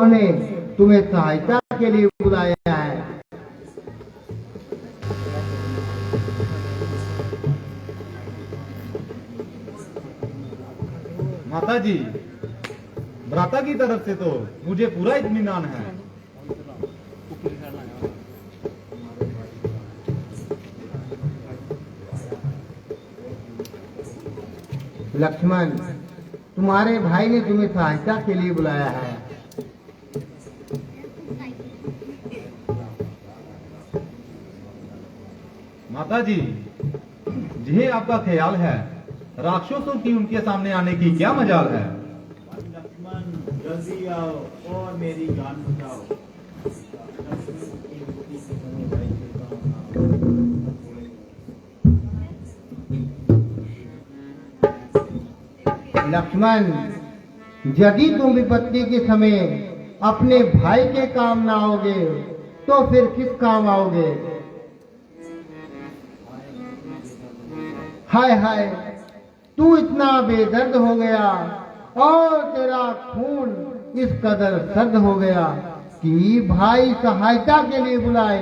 उन्होंने तुम्हें सहायता के लिए बुलाया है। माता जी, भ्राता की तरफ से तो मुझे पूरा इत्मीनान है। लक्ष्मण, तुम्हारे भाई ने तुम्हें सहायता के लिए बुलाया है। माता जी, जिन्हें आपका ख्याल है, राक्षसों की उनके सामने आने की क्या मजाल है। लक्ष्मण, जल्दी आओ और मेरी जान बचाओ। लक्ष्मण, यदि तुम विपत्ति के समय अपने भाई के काम ना आओगे तो फिर किस काम आओगे। हाय हाय, तू इतना बेदर्द हो गया और तेरा खून इस कदर सर्द हो गया कि भाई सहायता के लिए बुलाए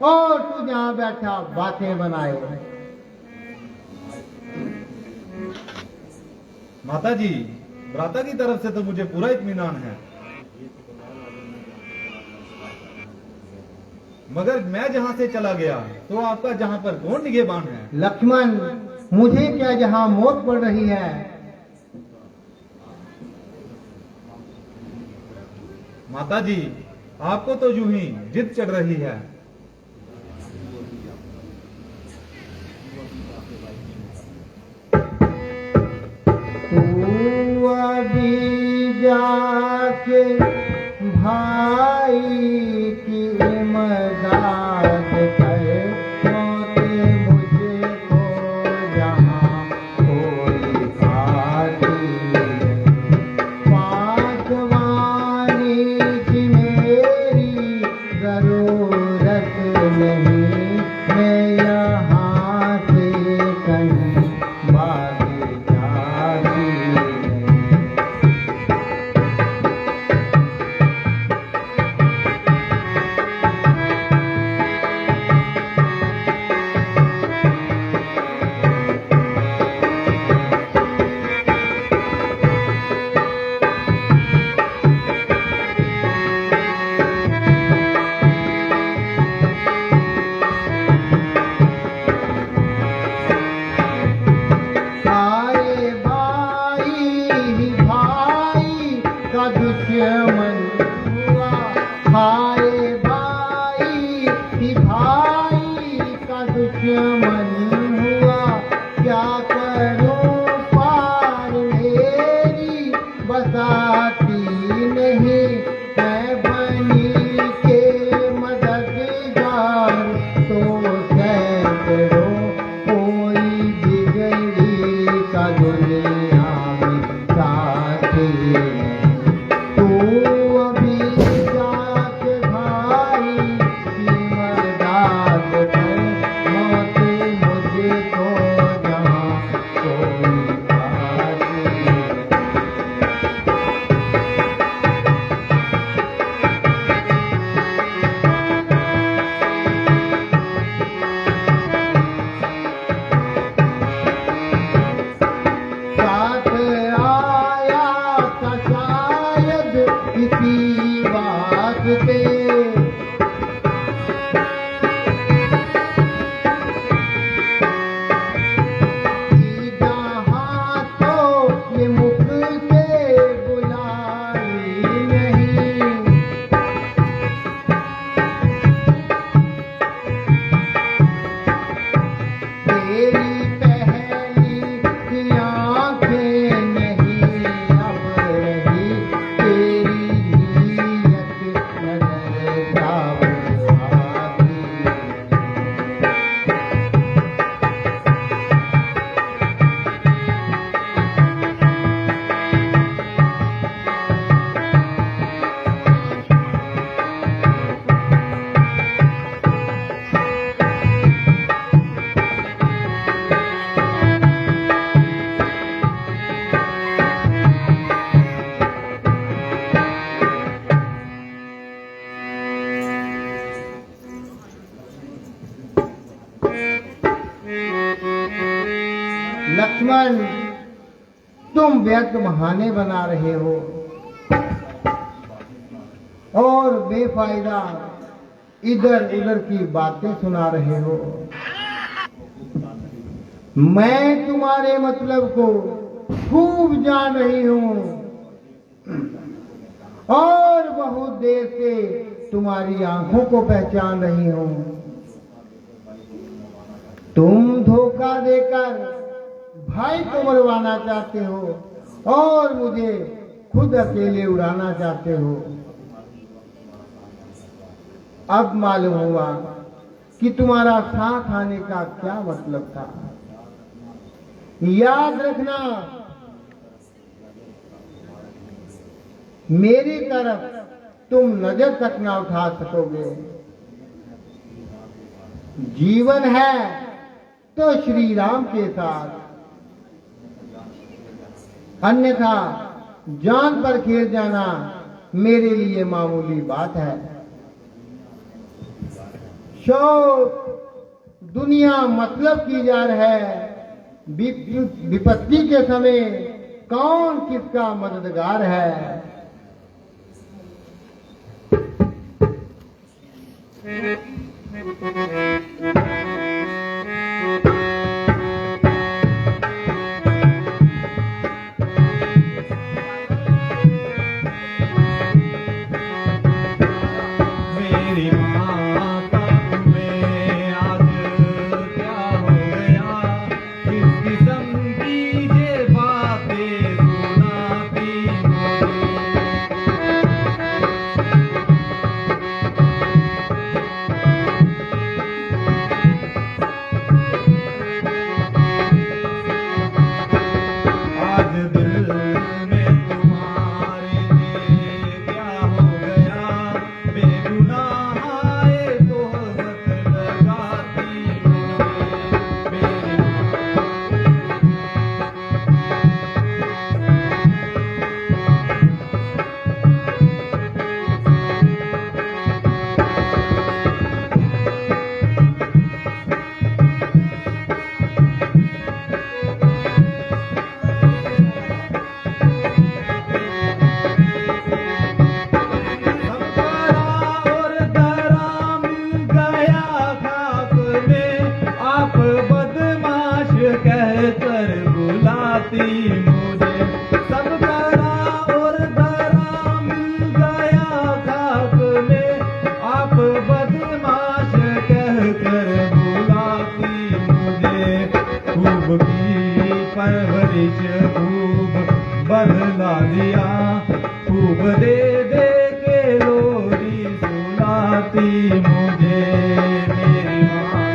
और तू जहां बैठा बातें बनाए। माता जी, भ्राता की तरफ से तो मुझे पूरा इत्मीनान है, मगर मैं जहां से चला गया तो आपका जहां पर कौन निगहबान है। लक्ष्मण, मुझे क्या जहां मौत पड़ रही है। माता जी, आपको तो यूं ही जिद चढ़ रही है। तू अभी जाके भाई की मदद कर, मौत मुझको यहाँ कोई खाती नहीं। पासवानी की मेरी जरूरत नहीं, मैं यहाँ से कहीं भाग जाती नहीं। सारे भाई भाई का दुश्मन हुआ, सारे भाई भाई का दुश्मन हुआ। क्या करूं पार मेरी बसाती नहीं, मैं बनी के मददगार तो सैकड़ों कोई बिगड़ी का दुनिया में साथी नहीं। तू अभी जाके लक्ष्मण, तुम व्यर्थ बहाने बना रहे हो और बेफायदा इधर उधर की बातें सुना रहे हो। मैं तुम्हारे मतलब को खूब जान रही हूं और बहुत देर से तुम्हारी आंखों को पहचान रही हूं। तुम धोखा देकर भाई को मरवाना चाहते हो और मुझे खुद अकेले उड़ाना चाहते हो। अब मालूम हुआ कि तुम्हारा साथ आने का क्या मतलब था। याद रखना, मेरी तरफ तुम नजर तक ना उठा सकोगे। जीवन है तो श्री राम के साथ, अन्यथा जान पर खेल जाना मेरे लिए मामूली बात है। शौक दुनिया मतलब की जा रहा है। विपत्ति के समय कौन किसका मददगार है। मेरी माता तुम्हें आज क्या हो गया, किस किस्म की ये बातें सुनाती आज दिल में तुम्हारे लिए क्या हो गया, बेगुनाह आए तो हंस लगाती मेरी संसारा और दरा मिल गया खाप में, आप बदमाश कहकर बुलाती मुझे। सब करा और दरा मिल गया खाप में, आप बदमाश कहकर बुलाती मुझे। खूब की परवरिश खूब बदला दिया, खूब दे दे के लोरी सुनाती मुझे मेरी माँ।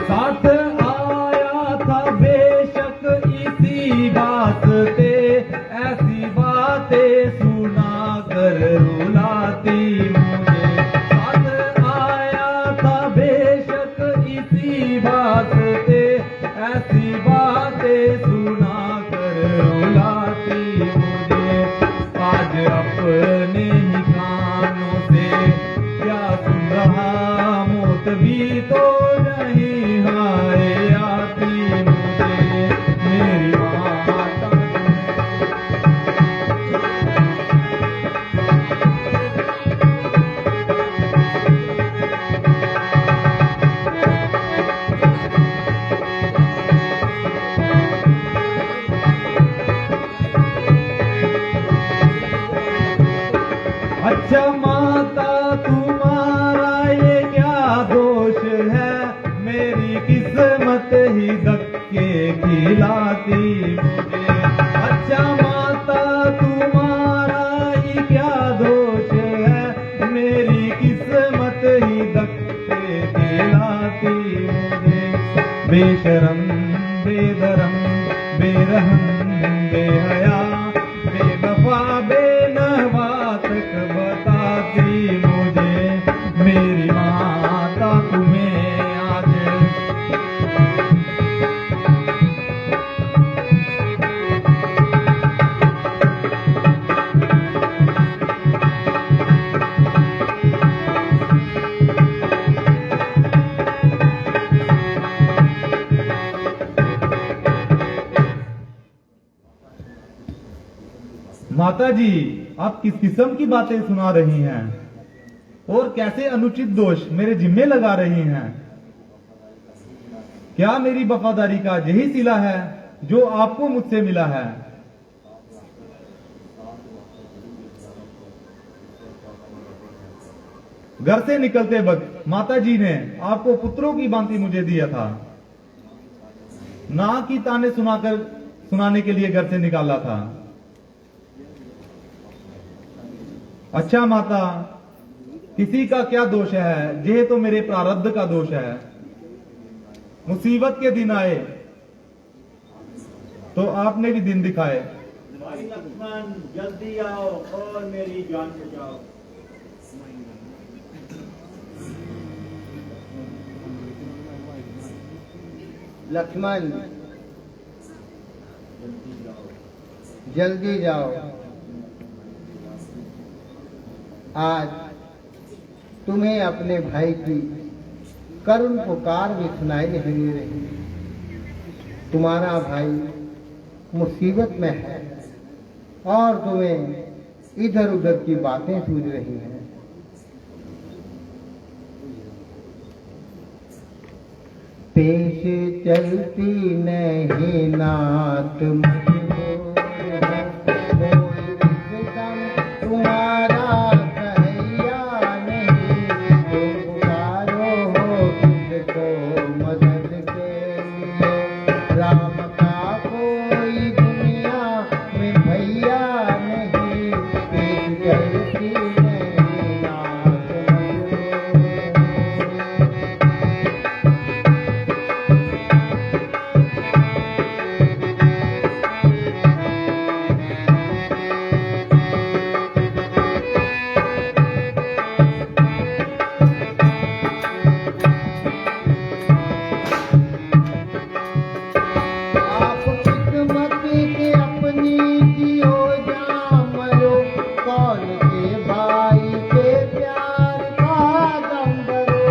साथ आया था बेशक इसी बात पे, ऐसी बातें सुना कर रुलाती मुझे। साथ आया था बेशक इसी बात पे, ऐसी बातें सुना कर रुलाती मुझे। आज अपने ही कानों से क्या सुन रहा, मौत भी तो नहीं हाय आती मुझे मेरी माता। अच्छा माता तुम्हारा ये क्या दोष है, मेरी किस्मत ही धक्के खिलाती मुझे। अच्छा माता तुम्हारा ये क्या दोष है, मेरी किस्मत ही धक्के खिलाती मुझे। बेशरम बेदरम बेरहम बेहया बेवफा बेनवा तक बताती मुझे मेरी माता तुम्हें माता जी, आप किस किस्म की बातें सुना रही हैं और कैसे अनुचित दोष मेरे जिम्मे लगा रही हैं? क्या मेरी वफादारी का यही सिला है जो आपको मुझसे मिला है? घर से निकलते वक्त माता जी ने आपको पुत्रों की भांति मुझे दिया था, ना कि ताने सुनाने के लिए घर से निकाला था। अच्छा माता, किसी का क्या दोष है, यह तो मेरे प्रारब्ध का दोष है। मुसीबत के दिन आए तो आपने भी दिन दिखाए। भाई लक्ष्मण, जल्दी आओ और मेरी जान बचाओ। लक्ष्मण, जल्दी जाओ। जल्दी जाओ। आज तुम्हें अपने भाई की करुण पुकार भी सुनाई नहीं दे रही। तुम्हारा भाई मुसीबत में है और तुम्हें इधर उधर की बातें सूझ रही हैं। पेश चलती नहीं नात मुझको, कोई विषम तुम्हारा सहैया नहीं। तुम पुकारो हो किसको मदद के लिए, राम का कोई दुनिया में भैया नहीं। पेश चलती नहीं नात मुझको। आप किस्मत के अपनी जियो जा मरो, कौन के भाई के प्यार का दम भरो।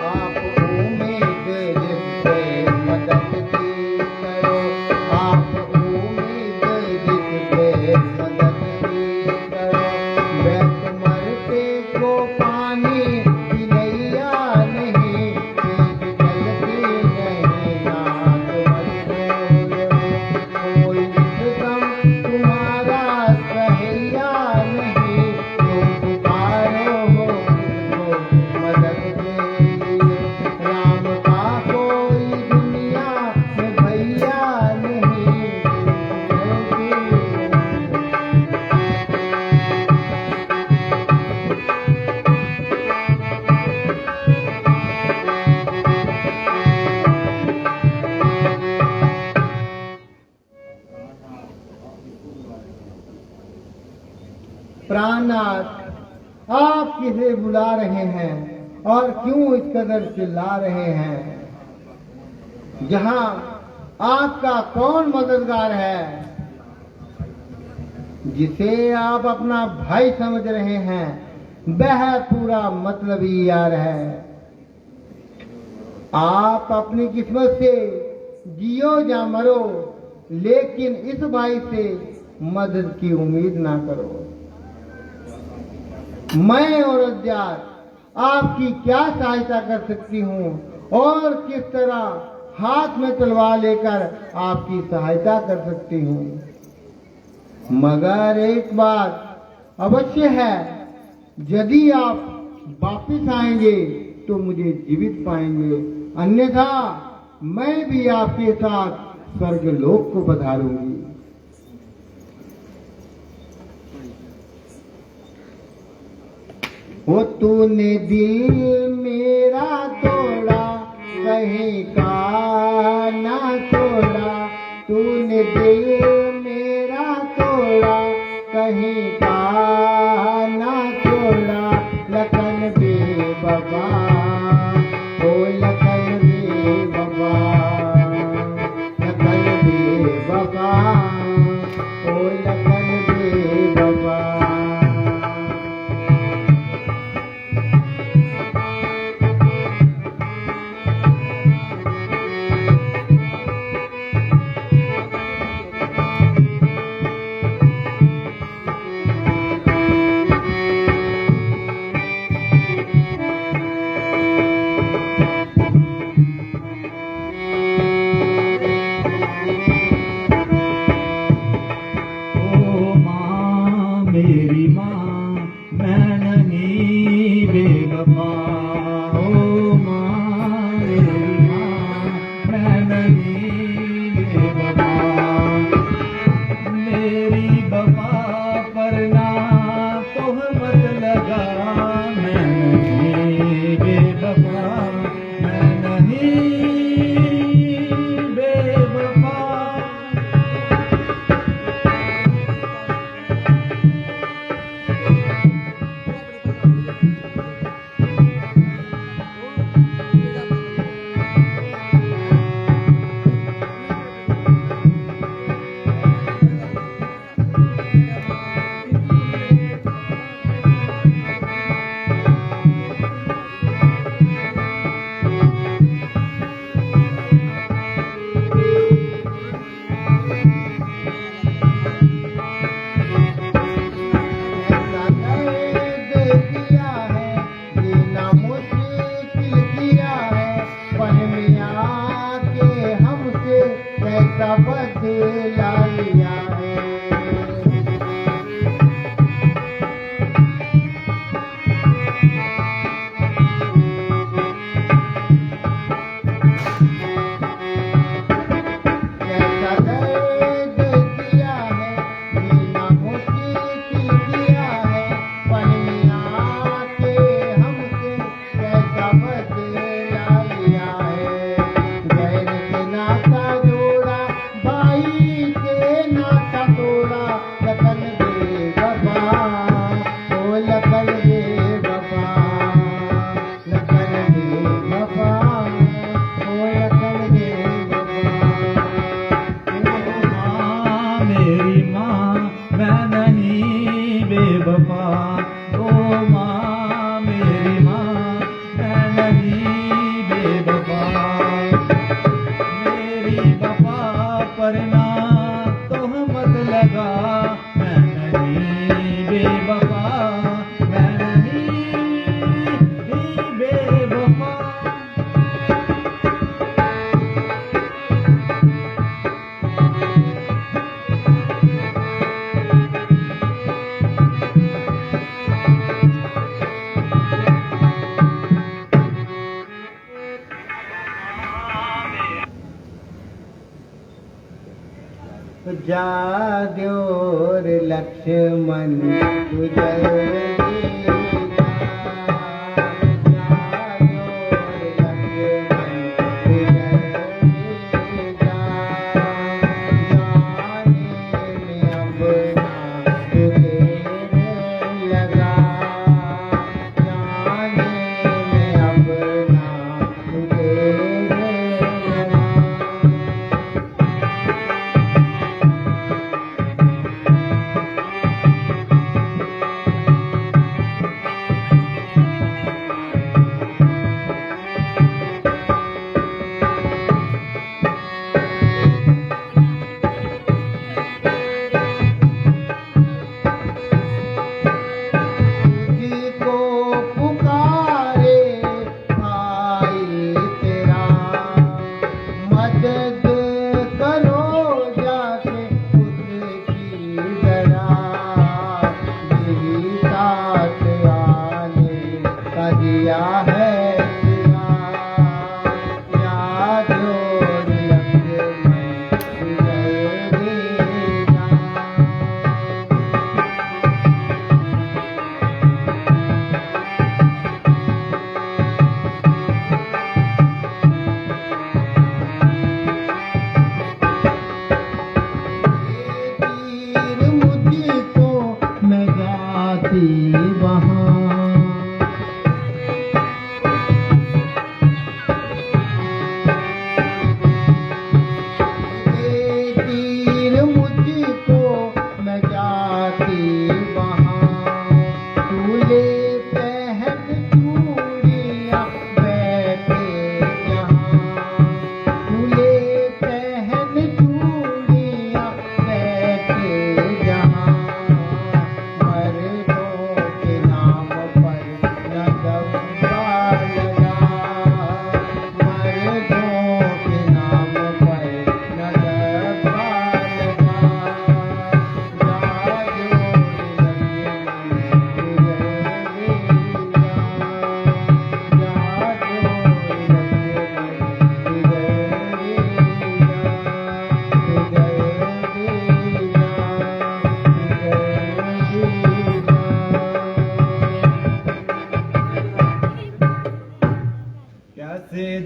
आप उम्मीद जिससे मदद की करो, आप उम्मीद जिससे मदद की करो। वैसे मरते को पानी पिलैया नहीं, तेज चलती नहीं नात मुझको। कोई विषम तुम्हारा सहैया नहीं। तुम पुकारो हो किसको मदद के लिए, राम का कोई दुनिया में भैया नहीं। प्राणनाथ, आप किसे बुला रहे हैं और क्यों इस कदर चिल्ला रहे हैं? जहां आपका कौन मददगार है? जिसे आप अपना भाई समझ रहे हैं वह पूरा मतलबी यार है। आप अपनी किस्मत से जियो या मरो, लेकिन इस भाई से मदद की उम्मीद ना करो। मैं और अज्ञात आपकी क्या सहायता कर सकती हूँ और किस तरह हाथ में तलवार लेकर आपकी सहायता कर सकती हूँ। मगर एक बात अवश्य है, यदि आप वापिस आएंगे तो मुझे जीवित पाएंगे, अन्यथा मैं भी आपके साथ स्वर्गलोक को पधारूंगी। वो तूने दिल मेरा तोड़ा, कहीं का ना तोड़ा। तूने दिल मेरा तोड़ा, कहीं का ना तोड़ा। लखन बेवफा, ओ लखन बेवफा, लखन बेवफा, ओ लखन बेवफा। बेवफा ओ माँ मेरी माँ मैं नहीं बेवफा मेरी वफा पर ना तोहमत लगा मैं नहीं बेवफा मैं नहीं बेवफा ऐसा दर्द किया है जीना मुश्किल किया है पन में आके हमसे कैसा बदला लिया है कैसा दर्द किया है जीना मुश्किल किया है पन में आके हमसे कैसा बदला लिया है गैर से नाता जोड़ा भाई से नाता तोड़ा लखन बेवफा ओ लखन बेवफा लखन बेवफा ओ लखन बेवफा माँ मेरी माँ मैं नहीं बेवफा ओ माँ मेरी माँ मैं नहीं बेवफा मेरी वफा पर ना तोहमत लगा मैं नहीं बेवफा मैं नहीं बेवफा जाद्योर लक्ष्मण गुजर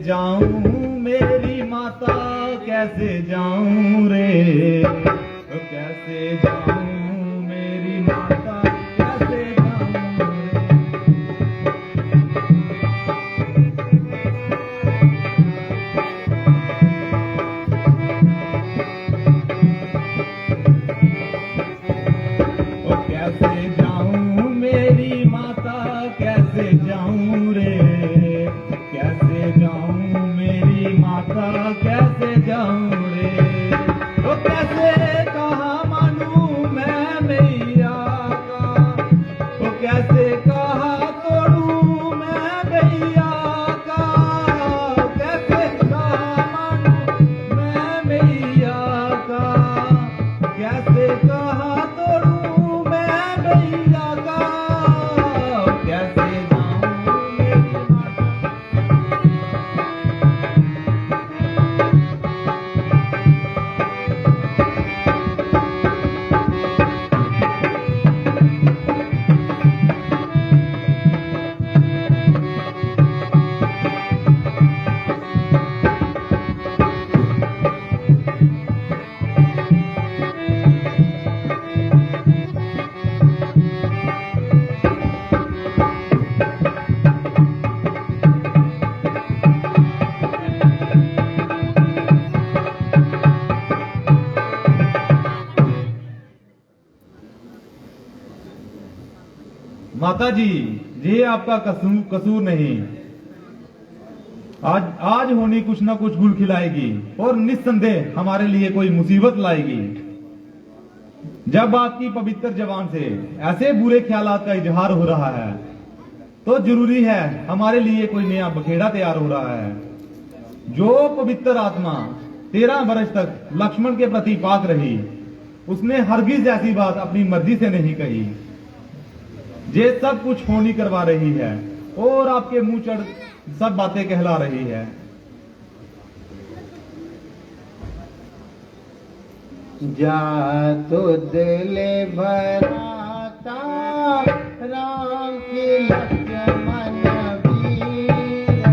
जाऊं मेरी माता कैसे जाऊं रे, कैसे जाऊं मेरी माता कैसे जाऊं रे, कैसे जाऊं मेरी माता कैसे जाऊं रे, कैसे जाऊं मेरी माता कैसे जाऊं रे, वो कैसे कहा मानूं मैं मैया का, वो कैसे कहा तोड़ूं मैं मैया का, कैसे कहा मानूं मैं मैया का, कैसे कहा तोड़ूं मैं मैया का, कैसे जाऊं मेरी माता। माता जी, ये आपका कसूर नहीं। आज होनी कुछ ना कुछ गुल खिलाएगी और निस्संदेह हमारे लिए कोई मुसीबत लाएगी। जब आपकी पवित्र जबान से ऐसे बुरे ख्यालात का इजहार हो रहा है तो जरूरी है हमारे लिए कोई नया बखेड़ा तैयार हो रहा है। जो पवित्र आत्मा 13 वर्ष तक लक्ष्मण के प्रति पाक रही, उसने हरगिज ऐसी बात अपनी मर्जी से नहीं कही। ये सब कुछ होनी करवा रही है और आपके मुंह चढ़ सब बातें कहला रही है। जा तुद ले भराता राम की लक्ष्मण वीर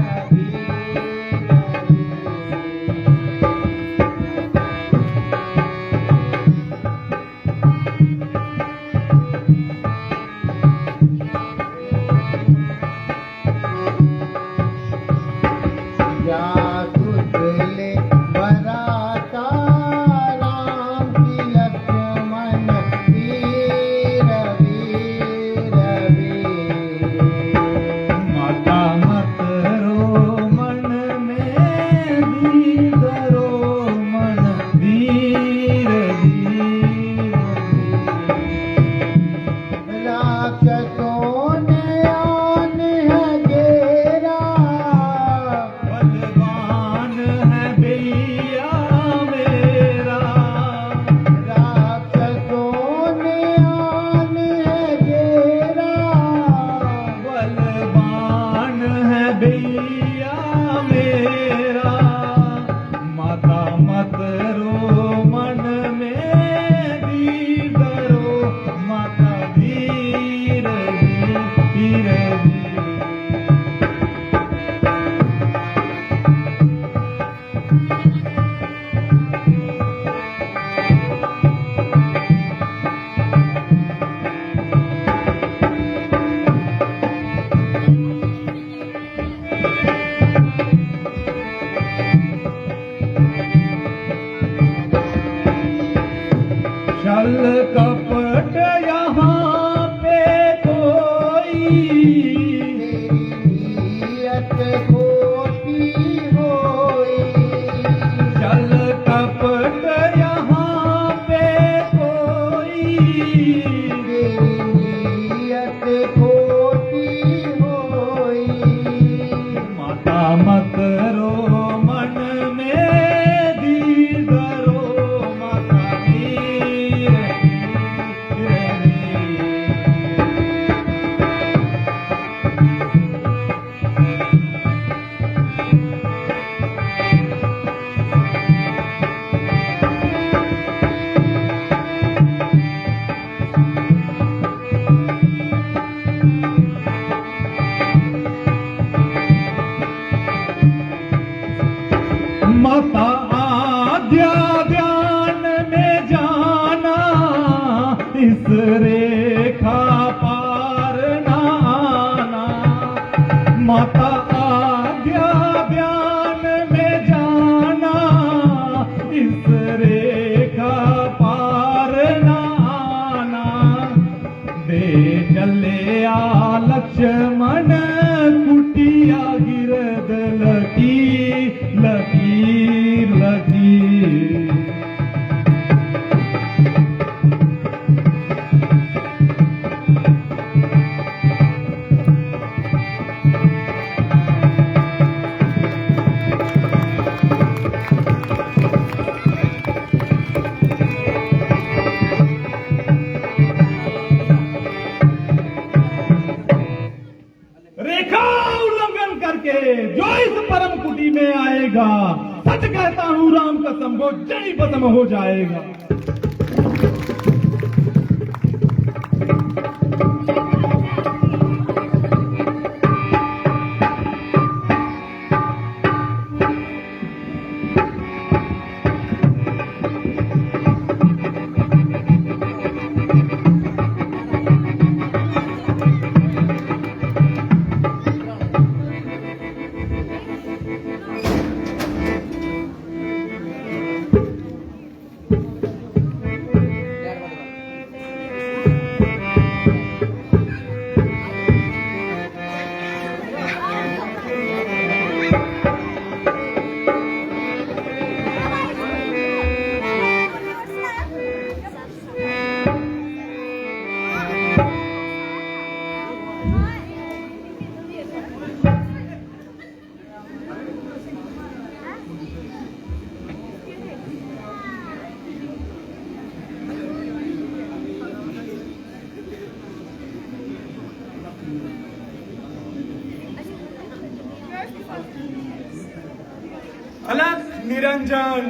जा तुद ले भराता राम की लक्ष्मण वीर वीर वीर। माता मत रो मन में दीद रो मन वीर वीर। राक्षसों ने आन है घेरा, बलवान है भैया मेरा। राक्षसों ने आन है घेरा, बलवान है भैया मेरा। माता मत रो मन में दीद रो माता वीर वीर वीर। छल कपट यहाँ पे कोई, तेरी नीयत खोटी होई। छल कपट यहाँ पे कोई। तेरी नीयत खोटी होई। माता मत रो मन में दीद रो माता वीर माता आज्ञा बयान में जाना, इस रेखा पार न आना। दे चले आ लक्ष्मण कुटिया गिरद लकीर लकीर लकीर। रेखा उल्लंघन करके जो इस परम कुटी में आएगा, सच कहता हूं राम कसम वो जय बदम हो जाएगा। अलख निरंजन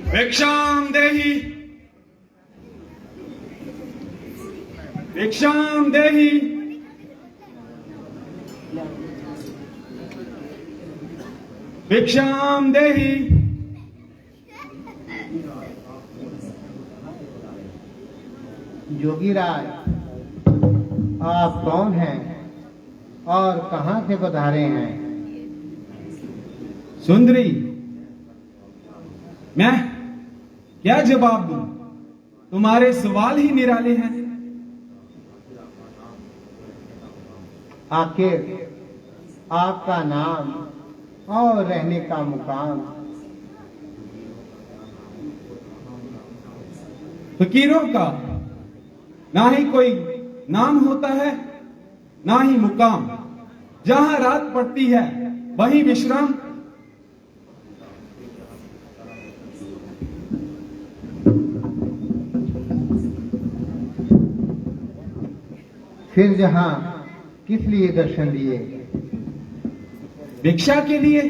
भिक्षाम देहि भिक्षाम देहि। भिक्षाम देहि। जोगीराज, आप कौन हैं और कहां से पधारे हैं? सुंदरी, मैं क्या जवाब दूं? तुम्हारे सवाल ही निराले हैं। आखिर आपका नाम और रहने का मुकाम? फकीरों का ना ही कोई नाम होता है, ना ही मुकाम। जहां रात पड़ती है वहीं विश्राम। फिर जहां किस लिए दर्शन दिए? भिक्षा के लिए।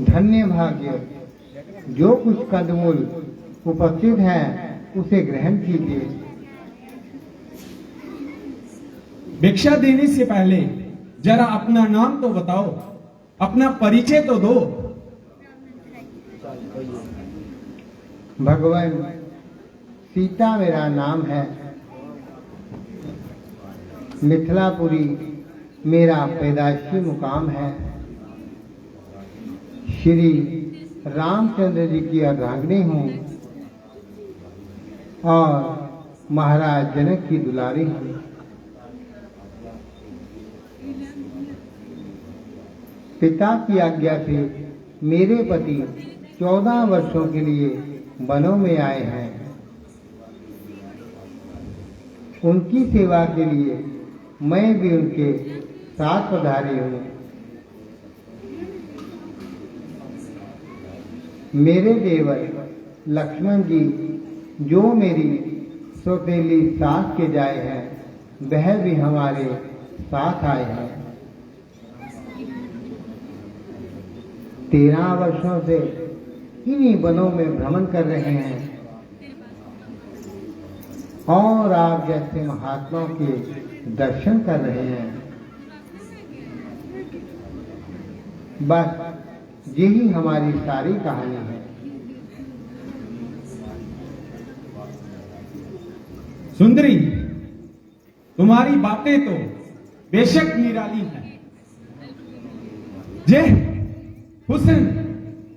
धन्य भाग्य, जो कुछ कंदमूल उपस्थित है उसे ग्रहण कीजिए। भिक्षा देने से पहले जरा अपना नाम तो बताओ, अपना परिचय तो दो। भगवान, सीता मेरा नाम है। मिथिलापुरी मेरा पैदाइशी मुकाम है। श्री रामचंद्र जी की अर्धांगिनी हूँ और महाराज जनक की दुलारी हूँ। पिता की आज्ञा से मेरे पति 14 वर्षों के लिए वनों में आए हैं। उनकी सेवा के लिए मैं भी उनके साथ पधारी हूँ। मेरे देवर लक्ष्मण जी जो मेरी सौतेली सास के जाए हैं, वह भी हमारे साथ आए हैं। 13 वर्षों से इन्हीं वनों में भ्रमण कर रहे हैं और आप जैसे महात्माओं के दर्शन कर रहे हैं। बस यही हमारी सारी कहानी है। सुंदरी, तुम्हारी बातें तो बेशक निराली हैं। जे हुस्न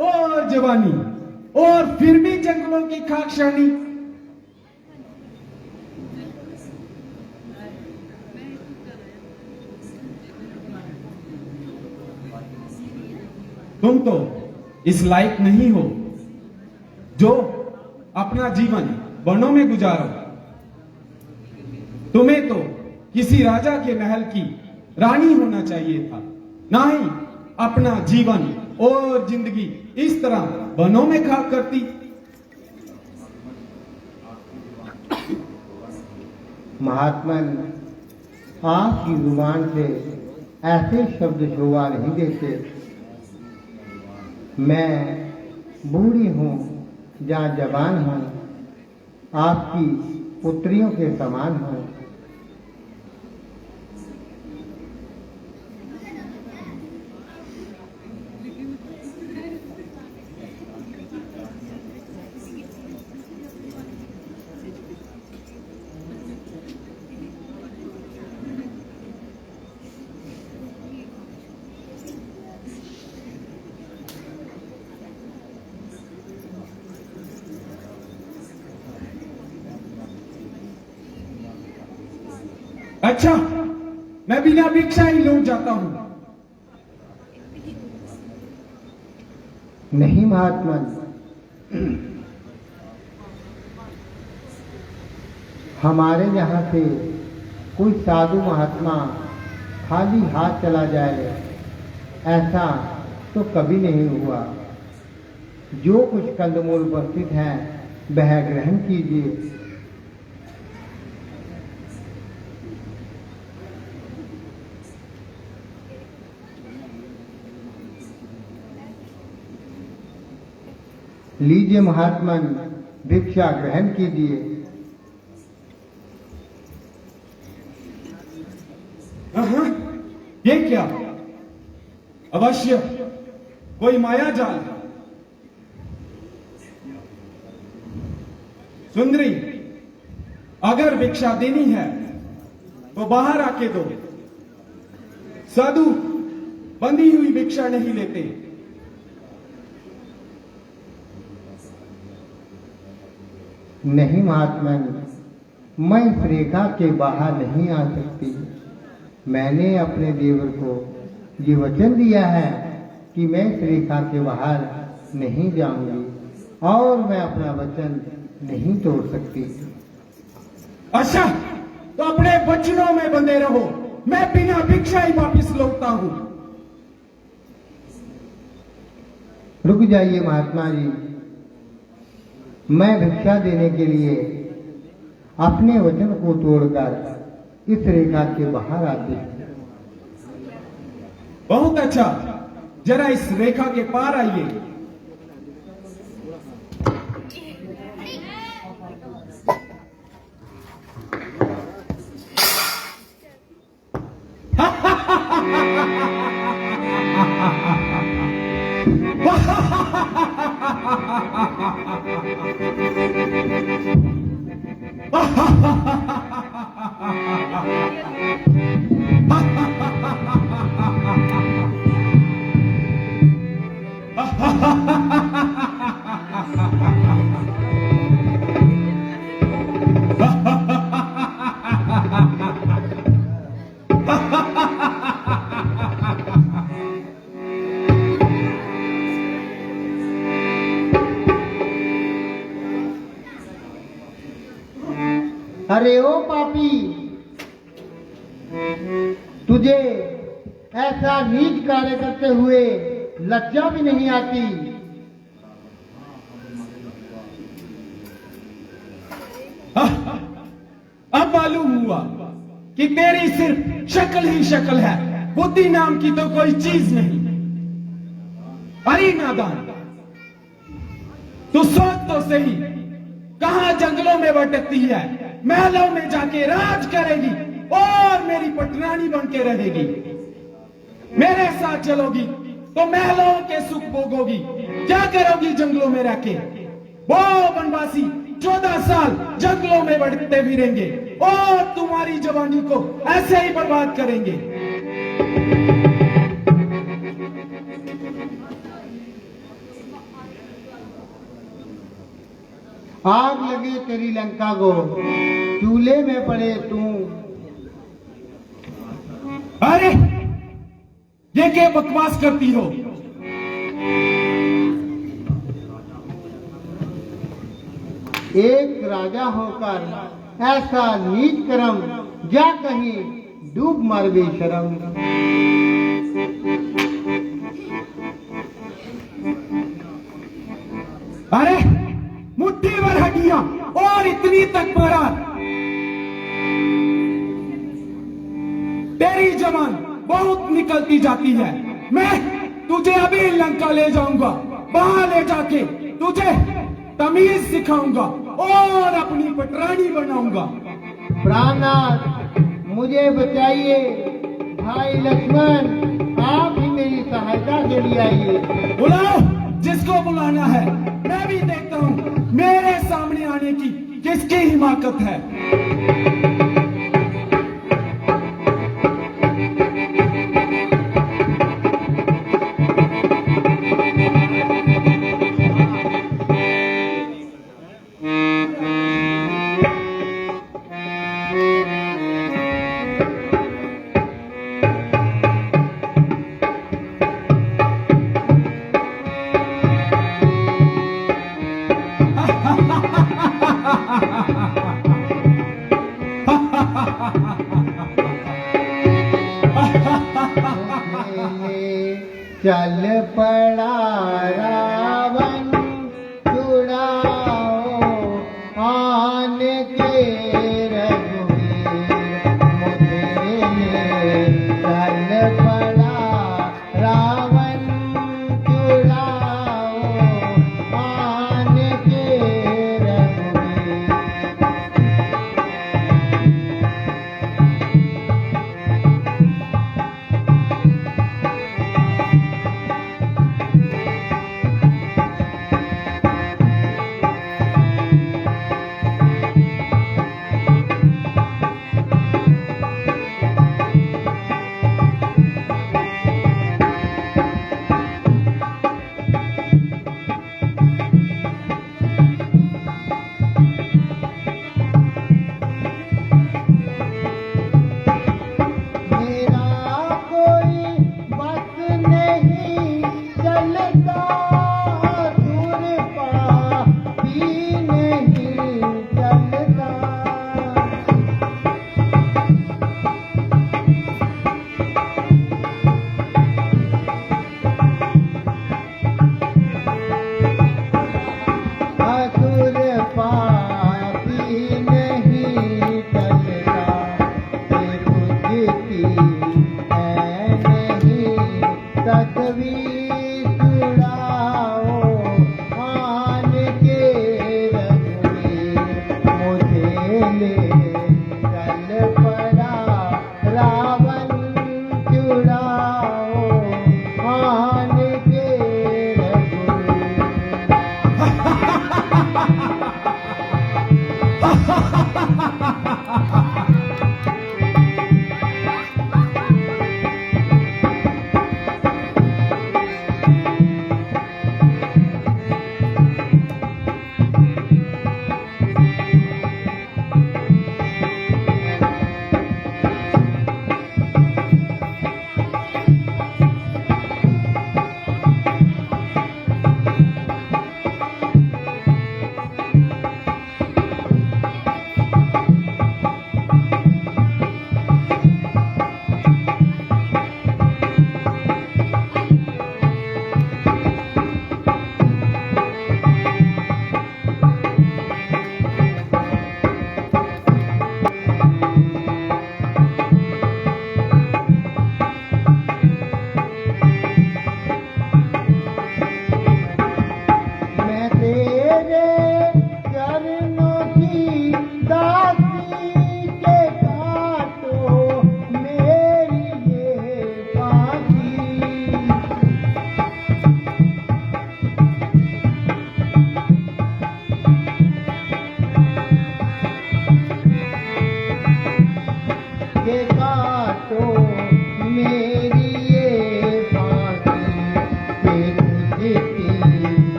और जवानी और फिर भी जंगलों की खाकशानी। तुम तो इस लायक नहीं हो जो अपना जीवन वनों में गुजारो। तुम्हें तो किसी राजा के महल की रानी होना चाहिए था, ना ही अपना जीवन और जिंदगी इस तरह वनों में खाक करती। महात्मन, आपकी जुबान से ऐसे शब्द शोभा नहीं देते। मैं बूढ़ी हूँ, जहाँ जवान हूँ, आपकी पुत्रियों के समान हूँ। अच्छा, मैं बिना भिक्षा ही लौट जाता हूं। नहीं महात्मन, हमारे यहाँ से कोई साधु महात्मा खाली हाथ चला जाए, ऐसा तो कभी नहीं हुआ। जो कुछ कंदमूल उपस्थित है वह ग्रहण कीजिए। लीजिए महात्मन, भिक्षा ग्रहण कीजिए। हाँ, ये क्या? अवश्य कोई माया जाल। सुंदरी, अगर भिक्षा देनी है तो बाहर आके दो। साधु बंधी हुई भिक्षा नहीं लेते। नहीं महात्मन, मैं इस रेखा के बाहर नहीं आ सकती। मैंने अपने देवर को ये वचन दिया है कि मैं इस रेखा के बाहर नहीं जाऊंगी और मैं अपना वचन नहीं तोड़ सकती। अच्छा, तो अपने वचनों में बंधे रहो। मैं बिना भिक्षा ही वापिस लौटता हूं। रुक जाइए महात्मा जी, मैं भिक्षा देने के लिए अपने वचन को तोड़कर इस रेखा के बाहर आती हूं। बहुत अच्छा, जरा इस रेखा के पार आइए। अरे ओ पापी, तुझे ऐसा नीच कार्य करते हुए लज्जा भी नहीं आती। अब मालूम हुआ कि तेरी सिर्फ शक्ल ही शक्ल है, बुद्धि नाम की तो कोई चीज नहीं। अरे नादान, तू सोच तो सही, कहां जंगलों में भटकती है, महलों में जाके राज करेगी और मेरी पटरानी बन के रहेगी। मेरे साथ चलोगी तो महलों के सुख भोगोगी, क्या करोगी जंगलों में रह के? वो वनवासी 14 साल जंगलों में बढ़ते फिरेंगे और तुम्हारी जवानी को ऐसे ही बर्बाद करेंगे। आग लगे तेरी लंका को, चूल्हे में पड़े तू। अरे ये क्या बकवास करती हो? एक राजा होकर ऐसा नीच कर्म, जा कहीं डूब मर बेशरम। अरे मुट्ठी भर हड्डियां और इतनी तक मरा। तेरी जबान बहुत निकलती जाती है। मैं तुझे अभी लंका ले जाऊंगा, वहां ले जाके तुझे तमीज सिखाऊंगा और अपनी पटरानी बनाऊंगा। प्राणनाथ, मुझे बचाइए। भाई लक्ष्मण, आप ही मेरी सहायता के लिए आइए। बुलाओ जिसको बुलाना है। मैं भी देखता हूँ मेरे सामने आने की किसकी हिमाकत है। चल पड़ा रावण, छुड़ाओ आन के रघुवीर मुझे। चल पड़ा रावण, छुड़ाओ आन के रघुवीर।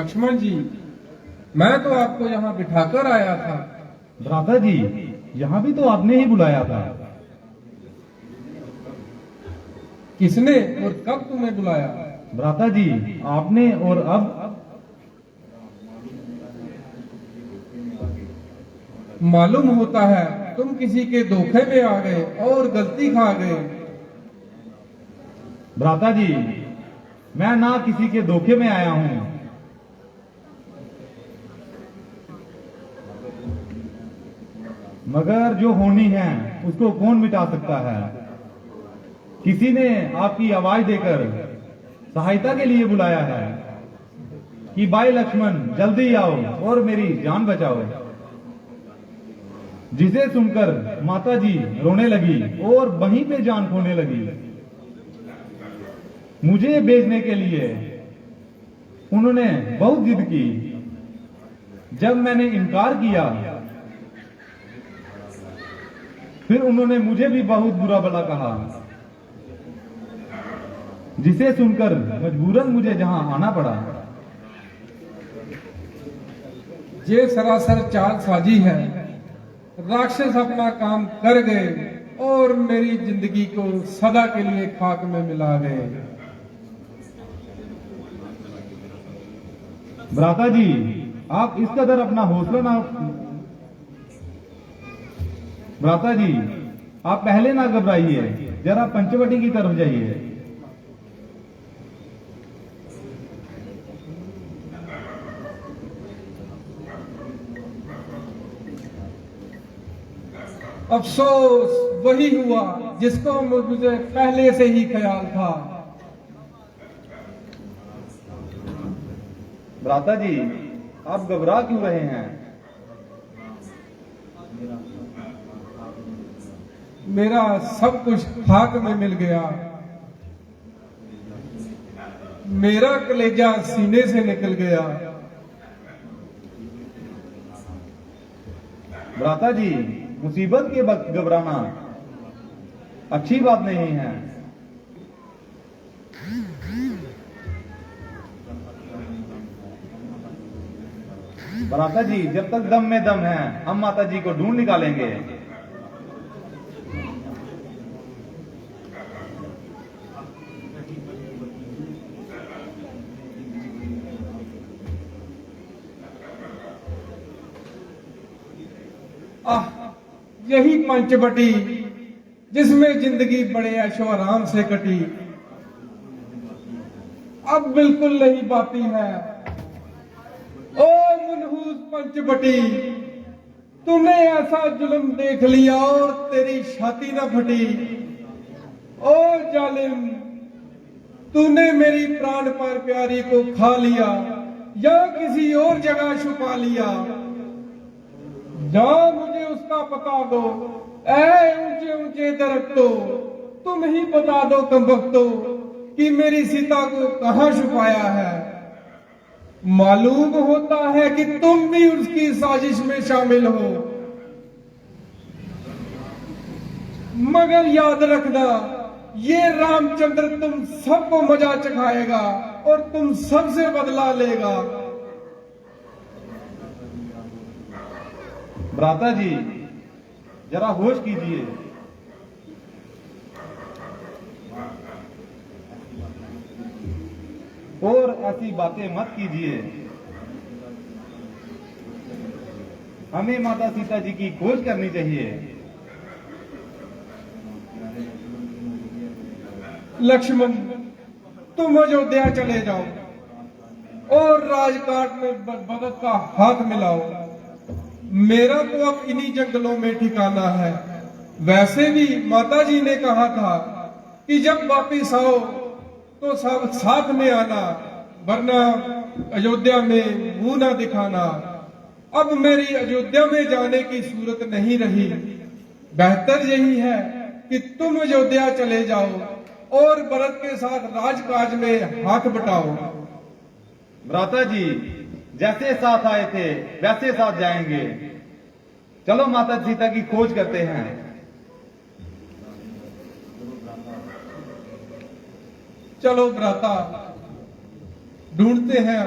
लक्ष्मण जी, मैं तो आपको यहाँ बिठाकर आया था। भ्राता जी, यहाँ भी तो आपने ही बुलाया था। किसने और कब तुम्हें बुलाया? भ्राता जी, आपने और अब। मालूम होता है तुम किसी के धोखे में आ गए और गलती खा गए। भ्राता जी, मैं ना किसी के धोखे में आया हूं, मगर जो होनी है उसको कौन मिटा सकता है। किसी ने आपकी आवाज देकर सहायता के लिए बुलाया है कि भाई लक्ष्मण जल्दी आओ और मेरी जान बचाओ, जिसे सुनकर माता जी रोने लगी और वहीं पे जान खोने लगी। मुझे भेजने के लिए उन्होंने बहुत जिद की। जब मैंने इनकार किया फिर उन्होंने मुझे भी बहुत बुरा भला कहा, जिसे सुनकर मजबूरन मुझे जहां आना पड़ा। ये सरासर चाल साजी है। राक्षस अपना काम कर गए और मेरी जिंदगी को सदा के लिए खाक में मिला गए। भ्राता जी, आप इस कदर अपना हौसला ना। भ्राता जी, आप पहले ना घबराइए, जरा पंचवटी की तरफ जाइए। अफसोस वही हुआ जिसको मुझे पहले से ही ख्याल था। भ्राता जी, आप घबरा क्यों रहे हैं? मेरा सब कुछ खाक में मिल गया। मेरा कलेजा सीने से निकल गया। भ्राता जी, मुसीबत के वक्त घबराना अच्छी बात नहीं है। भ्राता जी, जब तक दम में दम है हम माता जी को ढूंढ निकालेंगे। यही पंचवटी जिसमें जिंदगी बड़े ऐशो आराम से कटी, अब बिल्कुल नहीं बाती है। ओ मनहूस पंचवटी, तूने ऐसा जुल्म देख लिया और तेरी छाती न फटी। ओ जालिम, तूने मेरी प्राण पर प्यारी को खा लिया या किसी और जगह छुपा लिया। जा मुझे उसका पता दो, ऐ ऊंचे ऊंचे दरख्तों, तुम ही बता दो कमबख्तों कि मेरी सीता को कहां छुपाया है। मालूम होता है कि तुम भी उसकी साजिश में शामिल हो, मगर याद रखना ये रामचंद्र तुम सबको मजा चखाएगा और तुम सबसे बदला लेगा। भ्राता जी, जरा होश कीजिए। और ऐसी बातें मत कीजिए। हमें माता सीता जी की खोज करनी चाहिए। लक्ष्मण, तुम अयोध्या चले जाओ और राजकाट में भगत का हाथ मिलाओ। मेरा तो अब इन्हीं जंगलों में ठिकाना है। वैसे भी माता जी ने कहा था कि जब वापिस आओ तो सब साथ में आना, वरना अयोध्या में मुंह ना दिखाना। अब मेरी अयोध्या में जाने की सूरत नहीं रही। बेहतर यही है कि तुम अयोध्या चले जाओ और भरत के साथ राजकाज में हाथ बटाओ। भ्राता जी, जैसे साथ आए थे वैसे साथ जाएंगे। चलो माता सीता की खोज करते हैं। चलो भ्राता, ढूंढते हैं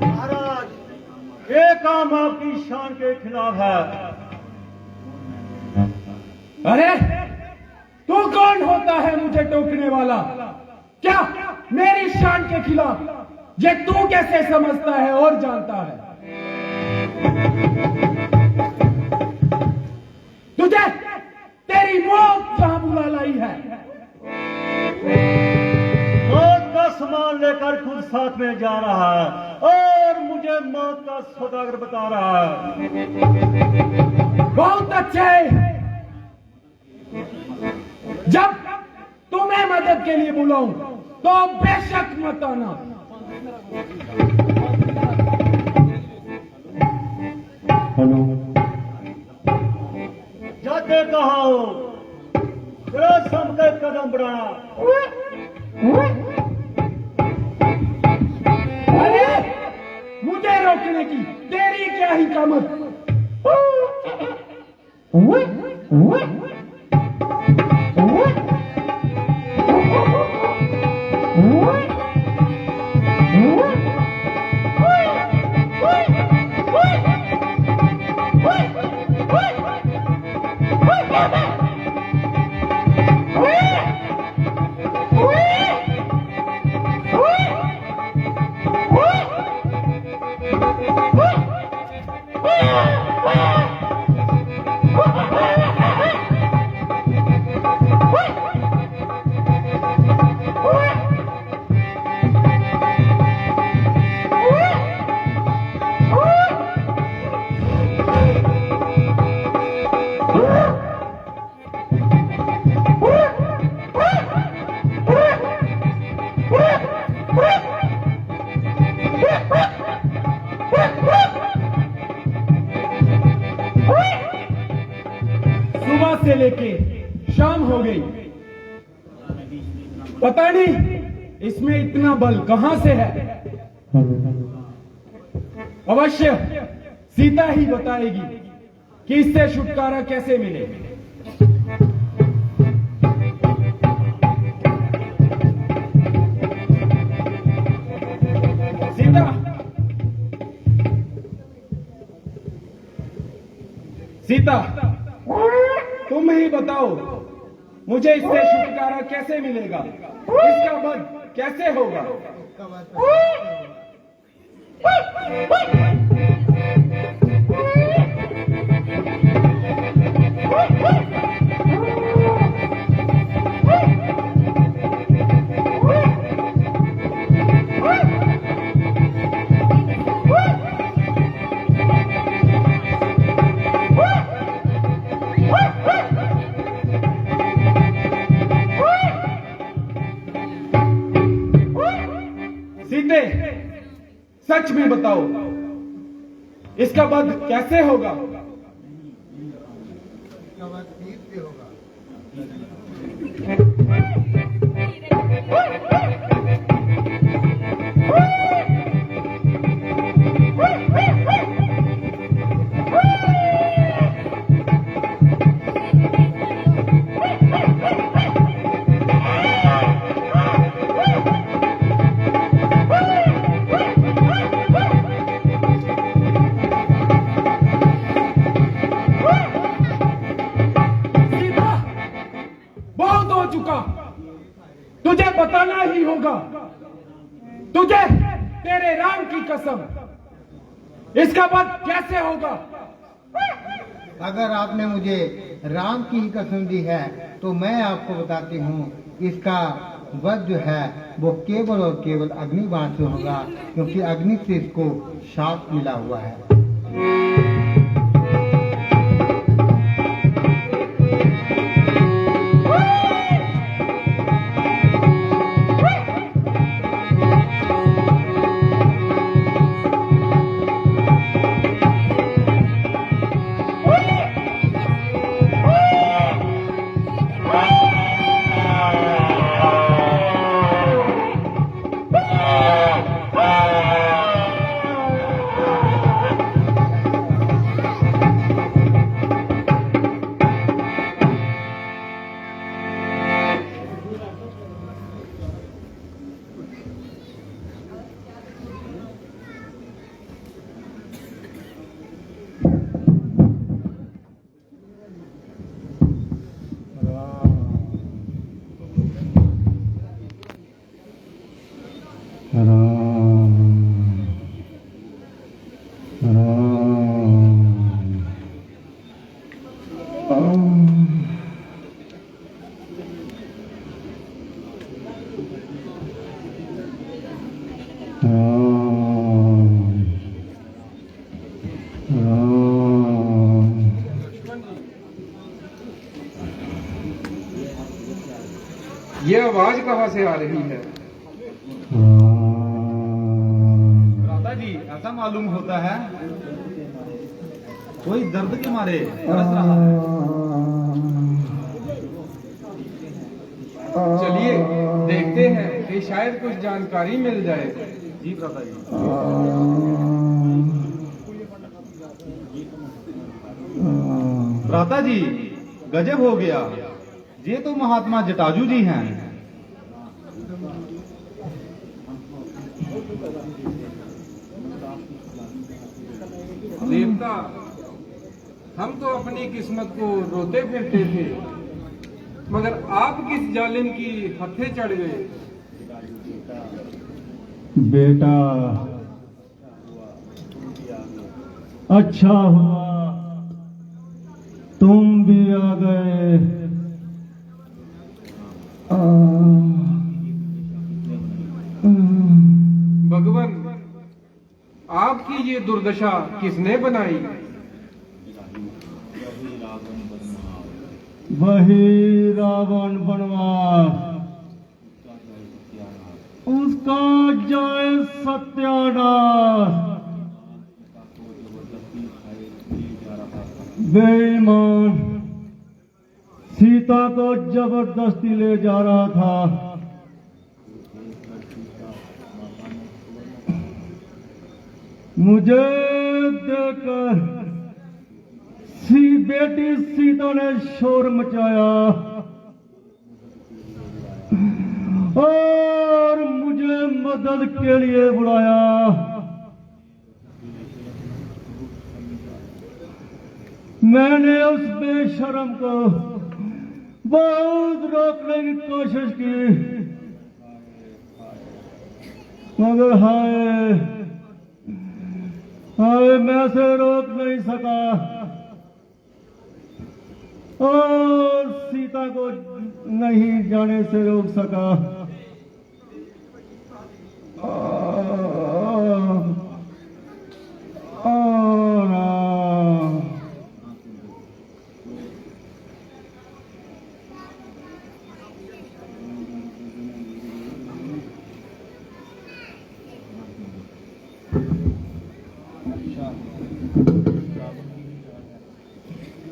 महाराज ये काम आपकी शान के खिलाफ है। अरे तू कौन होता है मुझे टोकने वाला? क्या मेरी शान के खिलाफ? ये तू कैसे समझता है और जानता है? तुझे तेरी मौत कहां बुला लाई है? मौत का सामान लेकर खुद साथ में जा रहा है और मुझे मौत का सौदागर बता रहा है। बहुत अच्छे। जब तुम्हें मदद के लिए बुलाऊं तो बेशक मत आना। जाते कहा हो तेरा समके कदम बढ़ाना। अरे मुझे रोकने की तेरी क्या ही कामत? सुबह से लेके शाम हो गई, पता नहीं इसमें इतना बल कहां से है। अवश्य सीता ही बताएगी कि इससे छुटकारा कैसे मिले। सीता, सीता तुम ही बताओ मुझे इससे छुटकारा कैसे मिलेगा? इसका वध कैसे होगा? सीते, सच में बताओ इसका वध कैसे होगा? तुझे बताना ही होगा, तुझे तेरे राम की कसम, इसका वध कैसे होगा? अगर आपने मुझे राम की ही कसम दी है तो मैं आपको बताती हूँ, इसका वध जो है वो केवल और केवल अग्निबाण से होगा, क्योंकि अग्नि से इसको शाप मिला हुआ है। ये आवाज कहाँ से आ रही है? राधा जी, ऐसा मालूम होता है कोई दर्द के मारे तरस रहा है। चलिए देखते हैं कि शायद कुछ जानकारी मिल जाए। जी राधा जी। राधा जी, गजब हो गया, ये तो महात्मा जटाजू जी हैं। देवता, हम तो अपनी किस्मत को रोते फिरते थे, मगर आप किस जालिम की हथे चढ़ गए? बेटा, अच्छा हुआ तुम भी आ गए। भगवान, आपकी ये दुर्दशा किसने बनाई? वही रावण बनवास, उसका जाए सत्यानाश। बेईमान सीता को जबरदस्ती ले जा रहा था। मुझे देखकर बेटी सीता ने शोर मचाया और मुझे मदद के लिए बुलाया। मैंने उस बेशरम को बहुत रोकने की कोशिश की, मगर हाय मैं से रोक नहीं सका और सीता को नहीं जाने से रोक सका।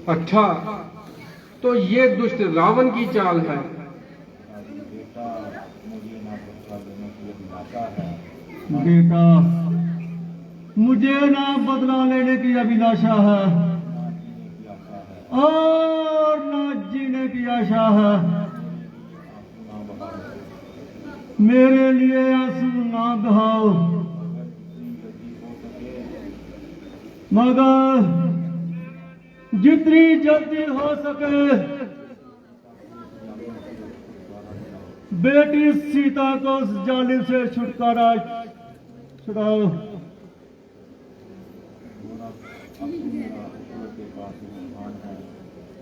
अच्छा, तो ये दुष्ट रावण की चाल है। बेटा, मुझे ना बदला लेने की अभिलाषा है और ना जीने की आशा है। मेरे लिए आंसू ना बहाओ, मगर जितनी जल्दी हो सके बेटी सीता को उस जालिम से छुटकारा छुड़ाओ।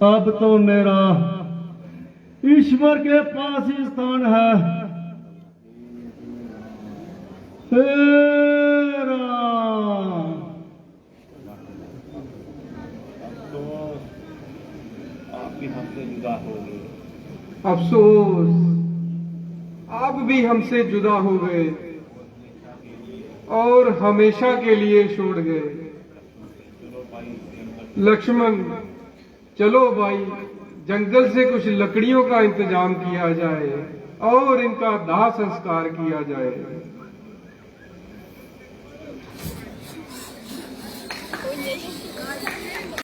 अब तो मेरा ईश्वर के पास ही स्थान है। तेरा अफसोस, आप भी हमसे जुदा हो गए और हमेशा के लिए छोड़ गए। लक्ष्मण, चलो भाई, जंगल से कुछ लकड़ियों का इंतजाम किया जाए और इनका दाह संस्कार किया जाए। Olha,